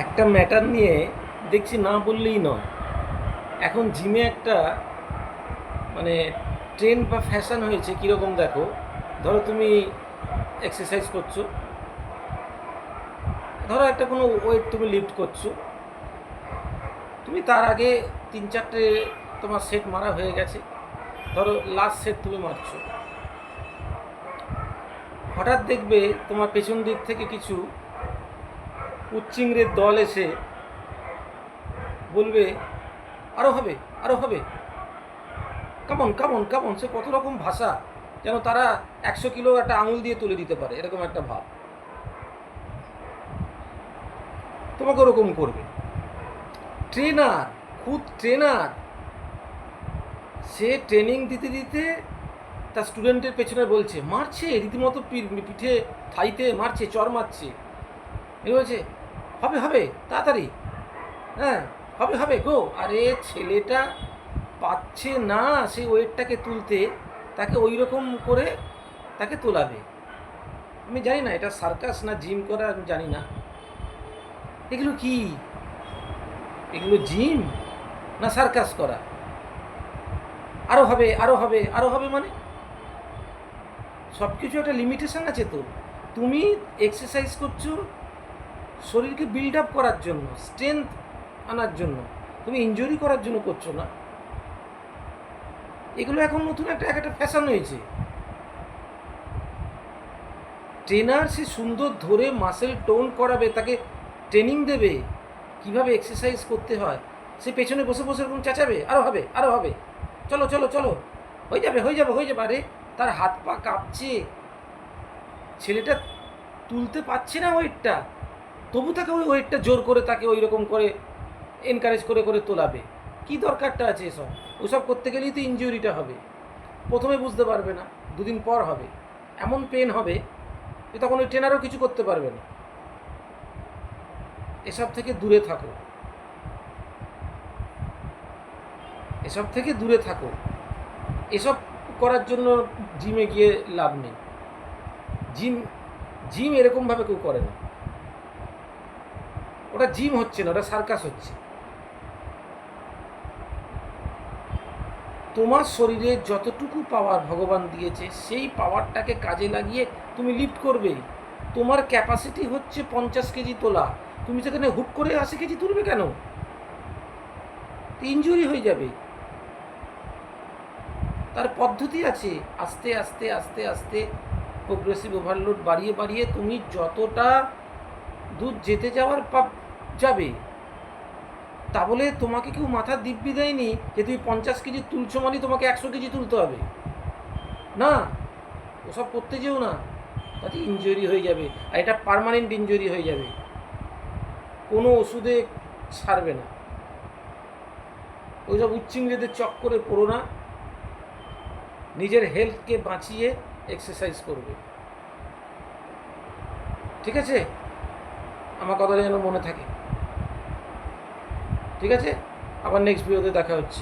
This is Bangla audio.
একটা ম্যাটার নিয়ে দেখছি না বললেই নয়। এখন জিমে একটা মানে ট্রেন্ড বা ফ্যাশন হয়েছে কীরকম দেখো। ধরো তুমি এক্সারসাইজ করছো, ধরো একটা কোনো ওয়েট তুমি লিফট করছো, তুমি তার আগে 3-4টে তোমার সেট মারা হয়ে গেছে, ধরো লাস্ট সেট তুমি মারছো। হঠাৎ দেখবে তোমার পেছন দিক থেকে কিছু উচ্চিংড়ের দল এসে বলবে আরও হবে, আরও হবে, কামন কামন কামন। সে কত রকম ভাষা, যেন তারা 100 কিলো একটা আঙুল দিয়ে তুলে দিতে পারে, এরকম একটা ভাব। তোমাকে ওরকম করবে ট্রেনার, খুদ ট্রেনার। সে ট্রেনিং দিতে দিতে তার স্টুডেন্টের পেছনে বলছে, মারছে রীতিমতো পিঠে থাইতে মারছে, চর মারছে। এ বলছে হবে হবে তাড়াতাড়ি, হ্যাঁ হবে হবে গো। আরে ছেলেটা পাচ্ছে না সেই ওয়েটটাকে তুলতে, তাকে ওই রকম করে তাকে তোলাবে। আমি জানি না এটা সার্কাস না জিম করা, আমি জানি না এগুলো কি, এগুলো জিম না সার্কাস করা। আরও হবে আরও হবে আরও হবে মানে সব কিছু একটা লিমিটেশন আছে তো। তুমি এক্সারসাইজ করছো শরীরকে বিল্ড আপ করার জন্য, স্ট্রেংথ আনার জন্য, তুমি ইনজুরি করার জন্য করছো না। এগুলো এখন নতুন একটা ফ্যাশন হয়েছে। ট্রেনার সে সুন্দর ধরে মাসেল টোন করাবে, তাকে ট্রেনিং দেবে কিভাবে এক্সারসাইজ করতে হয়। সে পেছনে বসে বসে এরকম চেঁচাবে আরও হবে আরও হবে, চলো চলো চলো, হয়ে যাবে হয়ে যাবে হয়ে যাবে। আরে তার হাত পা কাঁপছে, ছেলেটা তুলতে পারছে না ওয়েটটা, তবু তাকে ওই ওয়েটটা জোর করে তাকে ওই রকম করে এনকারেজ করে করে তোলাবে। কী দরকারটা আছে এসব? ওসব করতে গেলেই তো ইনজুরিটা হবে। প্রথমে বুঝতে পারবে না, দুদিন পর হবে, এমন পেন হবে যে তখন ওই ট্রেনারও কিছু করতে পারবে না। এসব থেকে দূরে থাকো, এসব থেকে দূরে থাকো। এসব করার জন্য জিমে গিয়ে লাভ নেই। জিম জিম এরকমভাবে কেউ করে না। ওটা জিম হচ্ছে না, ওটা সার্কাস হচ্ছে। তোমার শরীরে যতটুকু পাওয়ার ভগবান দিয়েছে সেই পাওয়ারটাকে কাজে লাগিয়ে তুমি লিফট করবে। তোমার ক্যাপাসিটি হচ্ছে 50 কেজি তোলা, তুমি সেখানে হুট করে 80 কেজি তুলবে কেন? ইনজুরি হয়ে যাবে। তার পদ্ধতি আছে, আস্তে আস্তে আস্তে আস্তে প্রোগ্রেসিভ ওভারলোড বাড়িয়ে বাড়িয়ে তুমি যতটা দূর যেতে যাওয়ার যাবে। তা বলে তোমাকে কেউ মাথার দিব্যি দেয়নি যে তুমি 50 কেজি তুলছো মানে তোমাকে 100 কেজি তুলতে হবে না। ওসব করতে যেও না, তাতে ইনজুরি হয়ে যাবে, আর এটা পার্মানেন্ট ইনজুরি হয়ে যাবে, কোনো ওষুধে সারবে না। ওইসব উচ্চিংড়েদের চক্করে পড়ো না, নিজের হেলথকে বাঁচিয়ে এক্সারসাইজ করবে। ঠিক আছে? আমার কথাটা যেন মনে থাকে। ঠিক আছে, আবার নেক্সট ভিডিওতে দেখা হচ্ছে।